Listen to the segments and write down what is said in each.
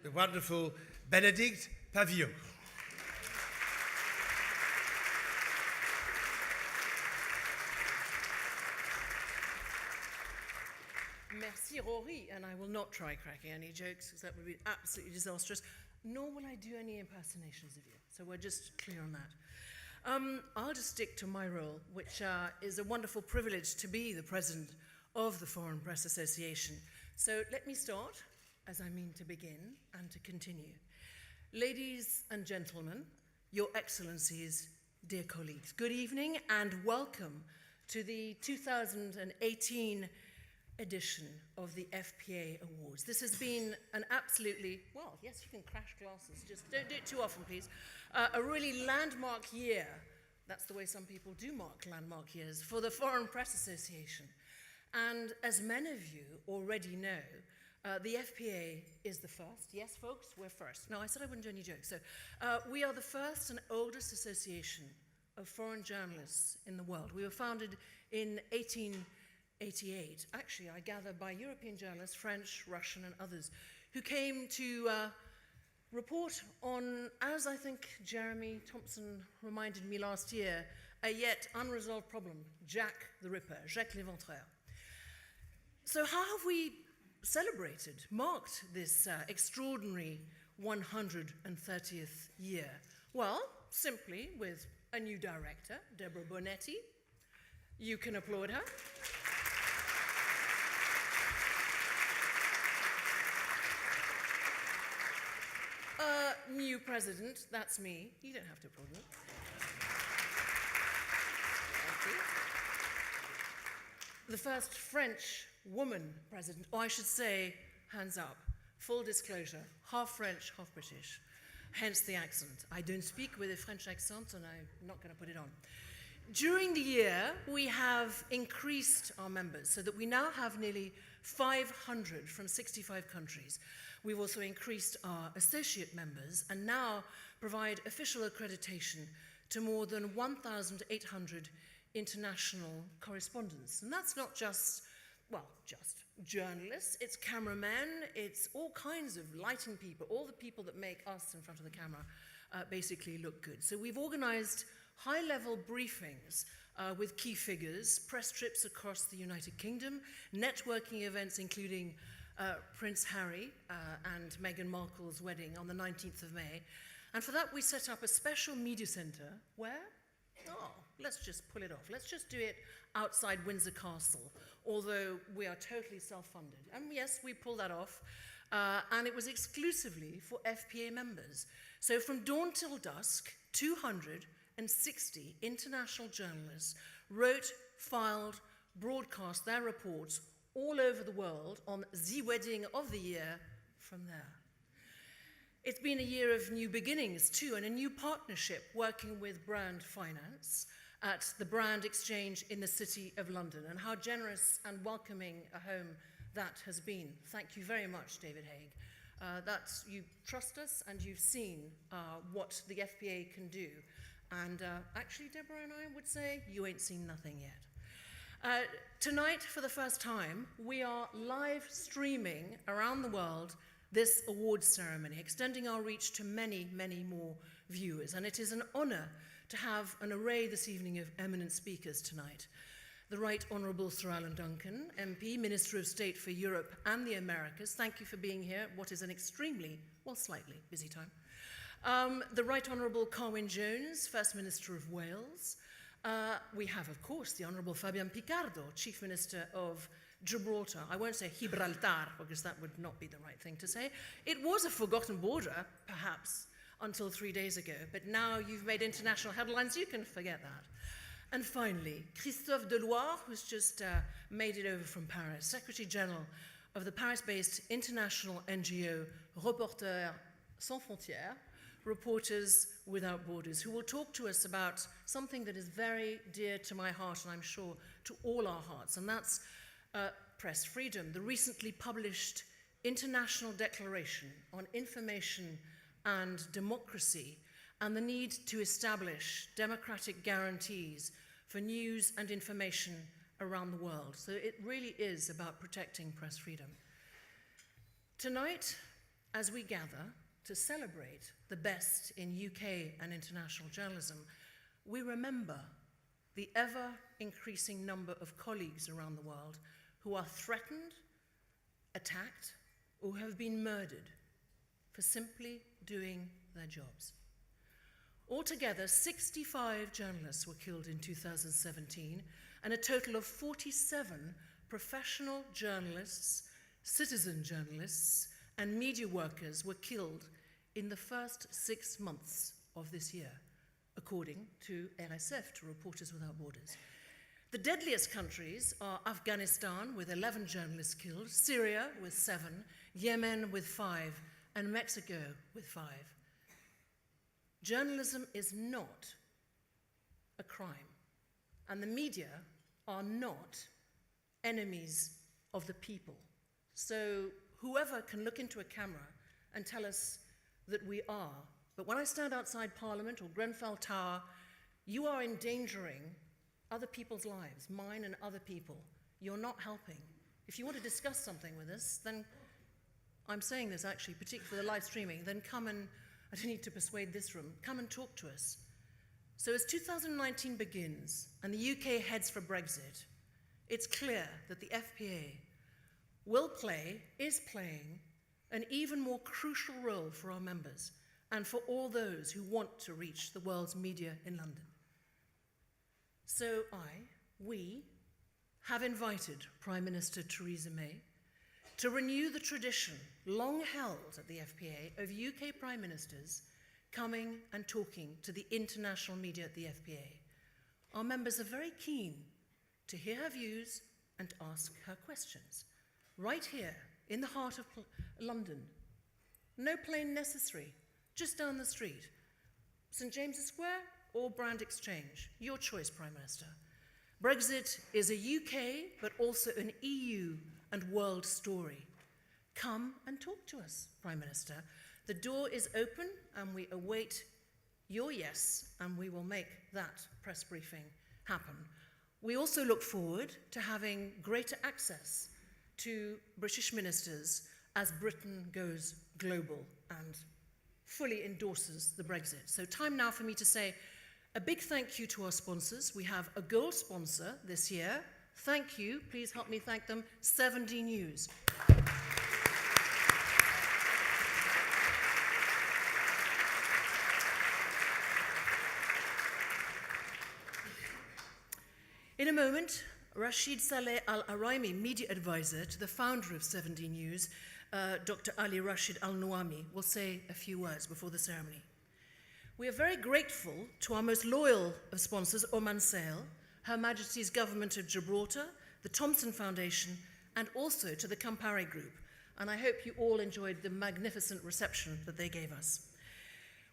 the wonderful Benedicte Paviot. Merci, Rory, and I will not try cracking any jokes because that would be absolutely disastrous, nor will I do any impersonations of you, so we're just clear on that. I'll just stick to my role, which is a wonderful privilege to be the president of the Foreign Press Association. So let me start, as I mean to begin and to continue. Ladies and gentlemen, your excellencies, dear colleagues, good evening and welcome to the 2018 edition of the FPA Awards. This has been an absolutely, well, yes, you can crash glasses, just don't do it too often, please. A really landmark year, that's the way some people do mark landmark years, for the Foreign Press Association. And as many of you already know, the FPA is the first. Yes, folks, we're first. No, I said I wouldn't do any jokes. So we are the first and oldest association of foreign journalists in the world. We were founded in 1888, actually, I gather, by European journalists, French, Russian, and others, who came to report on, as I think Jeremy Thompson reminded me last year, a yet unresolved problem, Jack the Ripper, Jacques l'Éventreur. So how have we celebrated, marked this extraordinary 130th year? Well, simply with a new director, Deborah Bonetti. You can applaud her. New president, that's me. You don't have to applaud me. Thank you. The first French woman president, or I should say, hands up, full disclosure, half French, half British, hence the accent. I don't speak with a French accent and I'm not going to put it on. During the year, we have increased our members so that we now have nearly 500 from 65 countries. We've also increased our associate members and now provide official accreditation to more than 1,800 international correspondents. And that's not just, well, just journalists, it's cameramen, it's all kinds of lighting people, all the people that make us in front of the camera basically look good. So we've organized high-level briefings with key figures, press trips across the United Kingdom, networking events including Prince Harry and Meghan Markle's wedding on the 19th of May. And for that we set up a special media center where, oh, let's just pull it off. Let's just do it outside Windsor Castle, although we are totally self-funded. And yes, we pulled that off. And it was exclusively for FPA members. So from dawn till dusk, 260 international journalists wrote, filed, broadcast their reports all over the world on the wedding of the year from there. It's been a year of new beginnings too, and a new partnership working with Brand Finance at the Brand Exchange in the City of London, and how generous and welcoming a home that has been. Thank you very much, David Haig. That you trust us and you've seen what the FPA can do. And actually, Deborah and I would say, you ain't seen nothing yet. Tonight, for the first time, we are live streaming around the world this awards ceremony, extending our reach to many, many more viewers. And it is an honor to have an array this evening of eminent speakers tonight. The Right Honourable Sir Alan Duncan, MP, Minister of State for Europe and the Americas. Thank you for being here at what is an extremely, well, slightly busy time. The Right Honourable Carwyn Jones, First Minister of Wales. We have, of course, the Honourable Fabian Picardo, Chief Minister of Gibraltar. I won't say Gibraltar, because that would not be the right thing to say. It was a forgotten border, perhaps, until 3 days ago, but now you've made international headlines, you can forget that. And finally, Christophe Deloire, who's just made it over from Paris, Secretary General of the Paris-based international NGO Reporters Sans Frontières, Reporters Without Borders, who will talk to us about something that is very dear to my heart, and I'm sure to all our hearts, and that's press freedom, the recently published International Declaration on Information and Democracy, and the need to establish democratic guarantees for news and information around the world. So it really is about protecting press freedom. Tonight, as we gather to celebrate the best in UK and international journalism, we remember the ever-increasing number of colleagues around the world who are threatened, attacked, or have been murdered for simply doing their jobs. Altogether, 65 journalists were killed in 2017, and a total of 47 professional journalists, citizen journalists, and media workers were killed in the first 6 months of this year, according to RSF, to Reporters Without Borders. The deadliest countries are Afghanistan, with 11 journalists killed, Syria with 7, Yemen with 5, and Mexico with 5. Journalism is not a crime, and the media are not enemies of the people. So whoever can look into a camera and tell us that we are, but when I stand outside Parliament or Grenfell Tower, you are endangering other people's lives, mine and other people. You're not helping. If you want to discuss something with us, then I'm saying this actually, particularly for the live streaming, then come and, I don't need to persuade this room, come and talk to us. So as 2019 begins and the UK heads for Brexit, it's clear that the FPA is playing an even more crucial role for our members and for all those who want to reach the world's media in London. So we have invited Prime Minister Theresa May to renew the tradition long held at the FPA of UK Prime Ministers coming and talking to the international media at the FPA. Our members are very keen to hear her views and ask her questions, right here in the heart of London. No plane necessary, just down the street. St James's Square or Brand Exchange, your choice, Prime Minister. Brexit is a UK, but also an EU and world story. Come and talk to us, Prime Minister. The door is open and we await your yes, and we will make that press briefing happen. We also look forward to having greater access to British ministers as Britain goes global and fully endorses the Brexit. So time now for me to say a big thank you to our sponsors. We have a gold sponsor this year. Thank you. Please help me thank them. 70 News. In a moment, Rashid Saleh Al-Araimi, media advisor to the founder of 70 News, Dr. Ali Rashid Al-Nouami, will say a few words before the ceremony. We are very grateful to our most loyal of sponsors, Oman Sail, Her Majesty's Government of Gibraltar, the Thompson Foundation, and also to the Campari Group. And I hope you all enjoyed the magnificent reception that they gave us.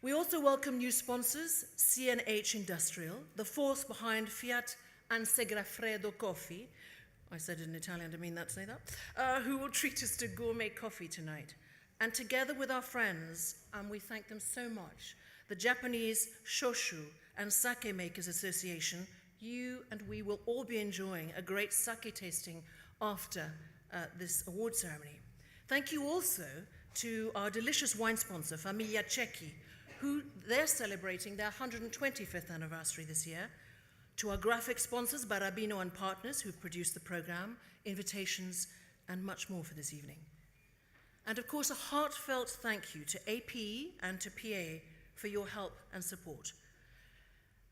We also welcome new sponsors, CNH Industrial, the force behind Fiat and Segafredo Coffee. I said it in Italian, I didn't mean that to say that. Who will treat us to gourmet coffee tonight. And together with our friends, and we thank them so much, the Japanese Shoshu and Sake Makers Association, you and we will all be enjoying a great sake tasting after this award ceremony. Thank you also to our delicious wine sponsor, Famiglia Cecchi, who they're celebrating their 125th anniversary this year. To our graphic sponsors, Barabino and Partners, who've produced the program, invitations, and much more for this evening. And of course, a heartfelt thank you to AP and to PA for your help and support.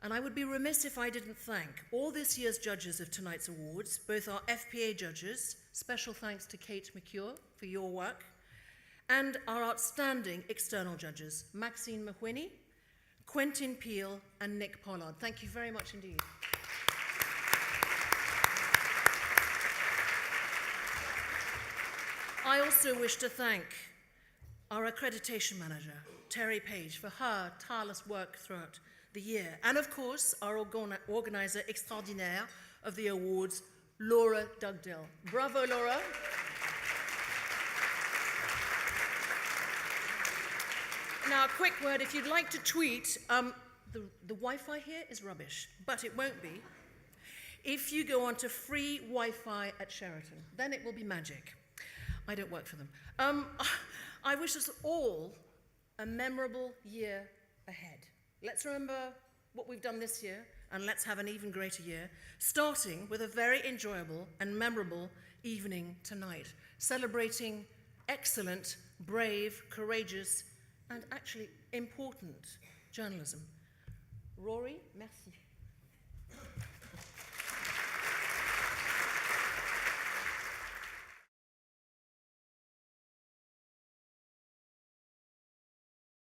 And I would be remiss if I didn't thank all this year's judges of tonight's awards, both our FPA judges, special thanks to Kate McCure for your work, and our outstanding external judges, Maxine Mahwini, Quentin Peel, and Nick Pollard. Thank you very much indeed. I also wish to thank our accreditation manager, Terry Page, for her tireless work throughout the year. And of course, our organizer extraordinaire of the awards, Laura Dugdale. Bravo, Laura. Now, a quick word, if you'd like to tweet, the Wi-Fi here is rubbish, but it won't be. If you go onto free Wi-Fi at Sheraton, then it will be magic. I don't work for them. I wish us all a memorable year ahead. Let's remember what we've done this year, and let's have an even greater year, starting with a very enjoyable and memorable evening tonight, celebrating excellent, brave, courageous, and actually important journalism. Rory, merci.